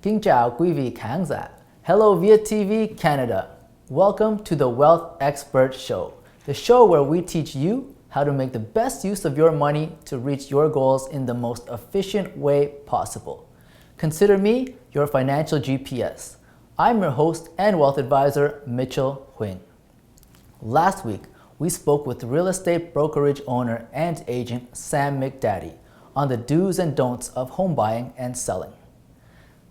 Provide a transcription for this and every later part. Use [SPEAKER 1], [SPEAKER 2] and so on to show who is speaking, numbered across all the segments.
[SPEAKER 1] Kính chào quý vị khán giả. Hello Viet TV Canada. Welcome to the Wealth Expert Show, the show where we teach you how to make the best use of your money to reach your goals in the most efficient way possible. Consider me your financial GPS. I'm your host and wealth advisor, Mitchell Huyn. Last week, we spoke with real estate brokerage owner and agent Sam McDaddy on the do's and don'ts of home buying and selling.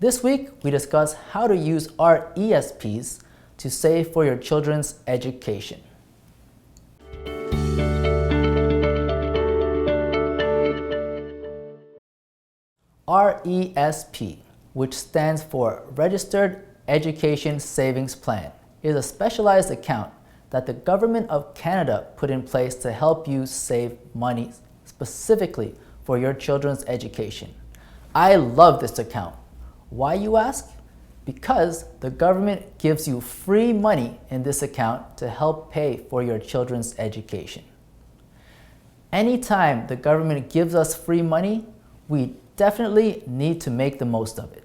[SPEAKER 1] This week, we discuss how to use RESPs to save for your children's education. RESP, which stands for Registered Education Savings Plan, is a specialized account that the Government of Canada put in place to help you save money specifically for your children's education. I love this account. Why, you ask? Because the government gives you free money in this account to help pay for your children's education. Anytime the government gives us free money, we definitely need to make the most of it.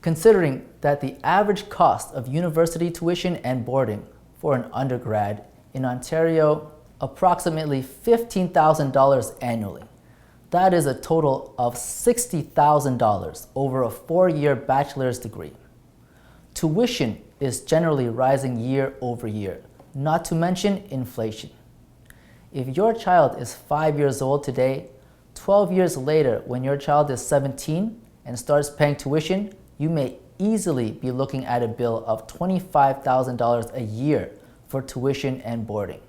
[SPEAKER 1] Considering that the average cost of university tuition and boarding for an undergrad in Ontario, approximately $15,000 annually. That is a total of $60,000 over a 4-year bachelor's degree. Tuition is generally rising year over year, not to mention inflation. If your child is 5 years old today, 12 years later when your child is 17 and starts paying tuition, you may easily be looking at a bill of $25,000 a year for tuition and boarding,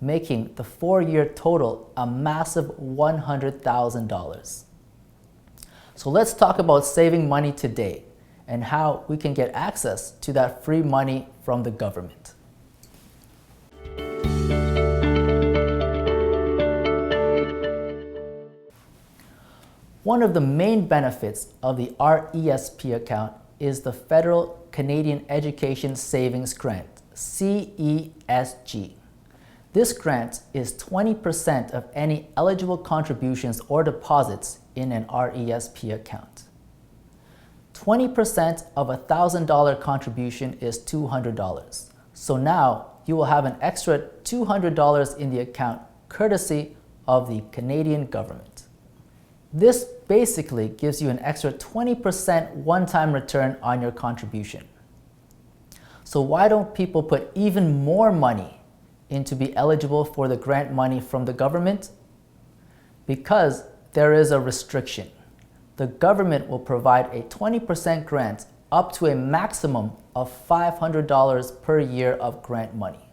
[SPEAKER 1] making the 4-year total a massive $100,000. So let's talk about saving money today and how we can get access to that free money from the government. One of the main benefits of the RESP account is the Federal Canadian Education Savings Grant, CESG. This grant is 20% of any eligible contributions or deposits in an RESP account. 20% of a $1,000 contribution is $200. So now you will have an extra $200 in the account courtesy of the Canadian government. This basically gives you an extra 20% one-time return on your contribution. So why don't people put even more money in to be eligible for the grant money from the government? Because there is a restriction. The government will provide a 20% grant up to a maximum of $500 per year of grant money.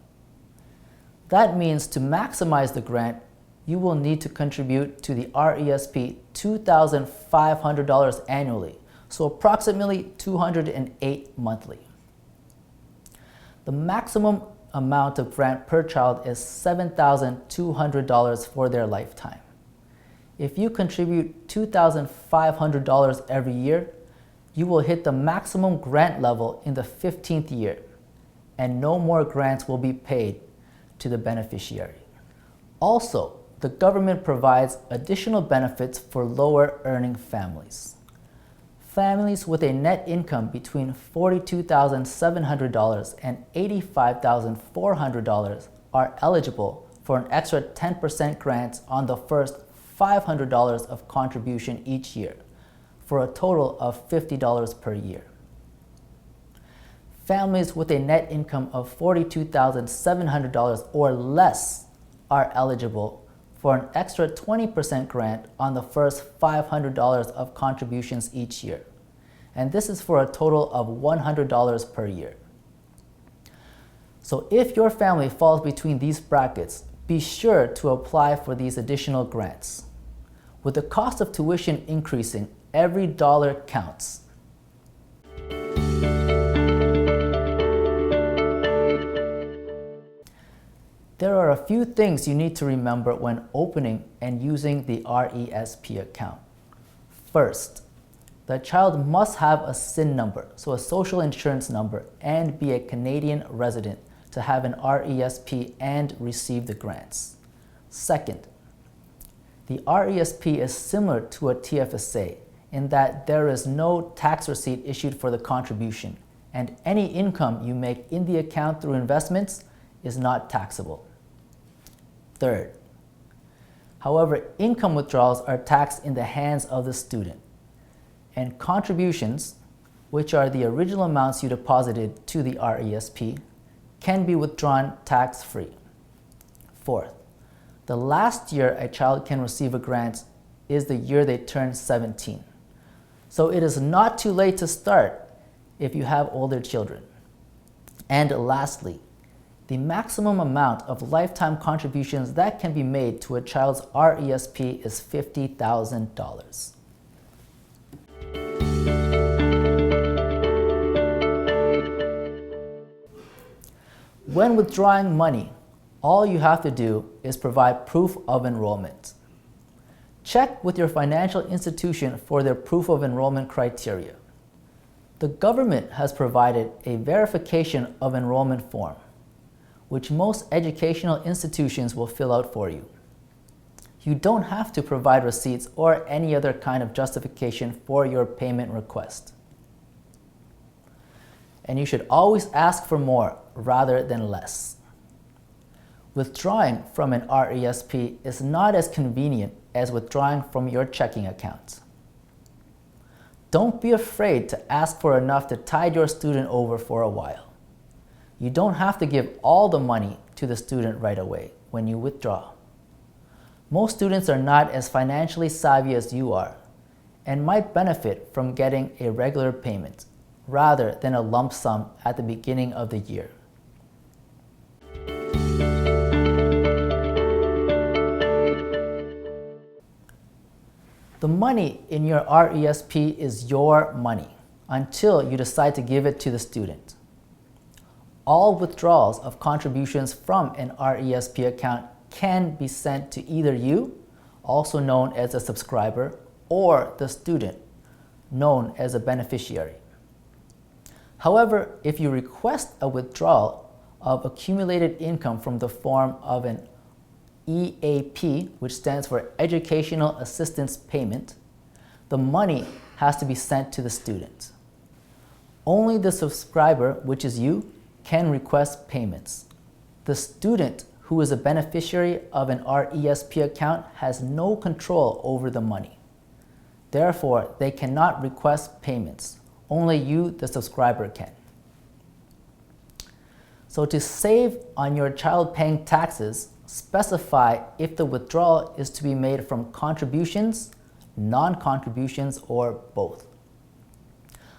[SPEAKER 1] That means to maximize the grant, you will need to contribute to the RESP $2,500 annually, so approximately $208 monthly. The maximum amount of grant per child is $7,200 for their lifetime. If you contribute $2,500 every year, you will hit the maximum grant level in the 15th year, and no more grants will be paid to the beneficiary. Also, the government provides additional benefits for lower earning families. Families with a net income between $42,700 and $85,400 are eligible for an extra 10% grant on the first $500 of contribution each year, for a total of $50 per year. Families with a net income of $42,700 or less are eligible for an extra 20% grant on the first $500 of contributions each year. And this is for a total of $100 per year. So if your family falls between these brackets, be sure to apply for these additional grants. With the cost of tuition increasing, every dollar counts. There are a few things you need to remember when opening and using the RESP account. First, the child must have a SIN number, so a social insurance number, and be a Canadian resident to have an RESP and receive the grants. Second, the RESP is similar to a TFSA in that there is no tax receipt issued for the contribution, and any income you make in the account through investments is not taxable. Third, however, income withdrawals are taxed in the hands of the student, and contributions, which are the original amounts you deposited to the RESP, can be withdrawn tax-free. Fourth, the last year a child can receive a grant is the year they turn 17. So it is not too late to start if you have older children. And lastly, the maximum amount of lifetime contributions that can be made to a child's RESP is $50,000. When withdrawing money, all you have to do is provide proof of enrollment. Check with your financial institution for their proof of enrollment criteria. The government has provided a verification of enrollment form, which most educational institutions will fill out for you. You don't have to provide receipts or any other kind of justification for your payment request. And you should always ask for more rather than less. Withdrawing from an RESP is not as convenient as withdrawing from your checking account. Don't be afraid to ask for enough to tide your student over for a while. You don't have to give all the money to the student right away when you withdraw. Most students are not as financially savvy as you are and might benefit from getting a regular payment rather than a lump sum at the beginning of the year. The money in your RESP is your money until you decide to give it to the student. All withdrawals of contributions from an RESP account can be sent to either you, also known as a subscriber, or the student, known as a beneficiary. However, if you request a withdrawal of accumulated income from the form of an EAP, which stands for Educational Assistance Payment, the money has to be sent to the student. Only the subscriber, which is you, can request payments. The student who is a beneficiary of an RESP account has no control over the money. Therefore, they cannot request payments. Only you, the subscriber, can. So to save on your child paying taxes, specify if the withdrawal is to be made from contributions, non-contributions, or both.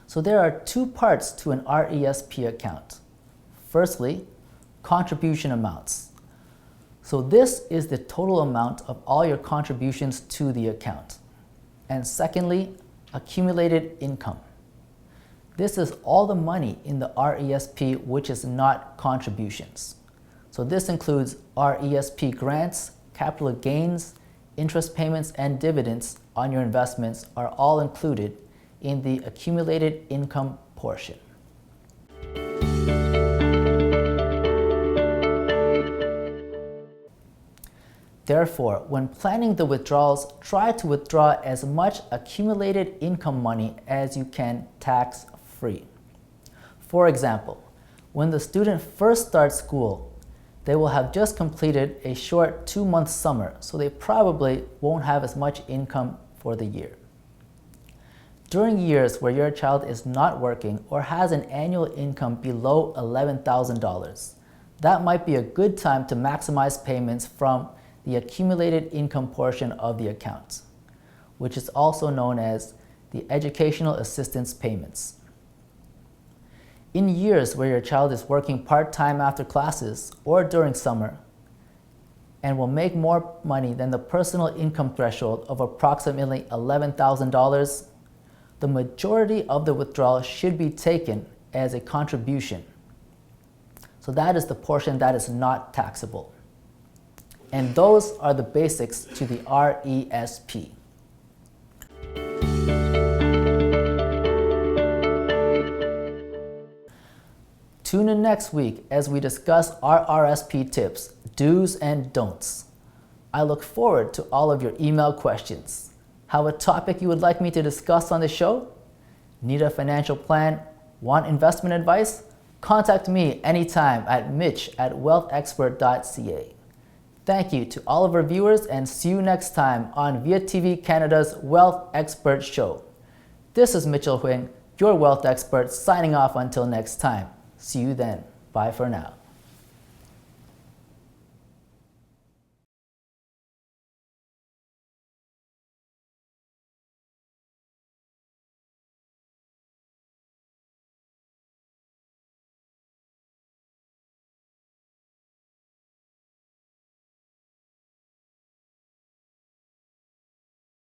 [SPEAKER 1] So there are two parts to an RESP account. Firstly, contribution amounts. So this is the total amount of all your contributions to the account. And secondly, accumulated income. This is all the money in the RESP which is not contributions. So this includes RESP grants, capital gains, interest payments, and dividends on your investments are all included in the accumulated income portion. Therefore, when planning the withdrawals, try to withdraw as much accumulated income money as you can tax-free. For example, when the student first starts school, they will have just completed a short 2-month summer, so they probably won't have as much income for the year. During years where your child is not working or has an annual income below $11,000, that might be a good time to maximize payments from the accumulated income portion of the account, which is also known as the educational assistance payments. In years where your child is working part-time after classes or during summer and will make more money than the personal income threshold of approximately $11,000, the majority of the withdrawal should be taken as a contribution. So that is the portion that is not taxable. And those are the basics to the RESP. Tune in next week as we discuss our RSP tips, do's and don'ts. I look forward to all of your email questions. Have a topic you would like me to discuss on the show? Need a financial plan? Want investment advice? Contact me anytime at mitch@wealthexpert.ca. Thank you to all of our viewers and see you next time on Via TV Canada's Wealth Expert Show. This is Mitchell Huang, your wealth expert, signing off until next time. See you then. Bye for now.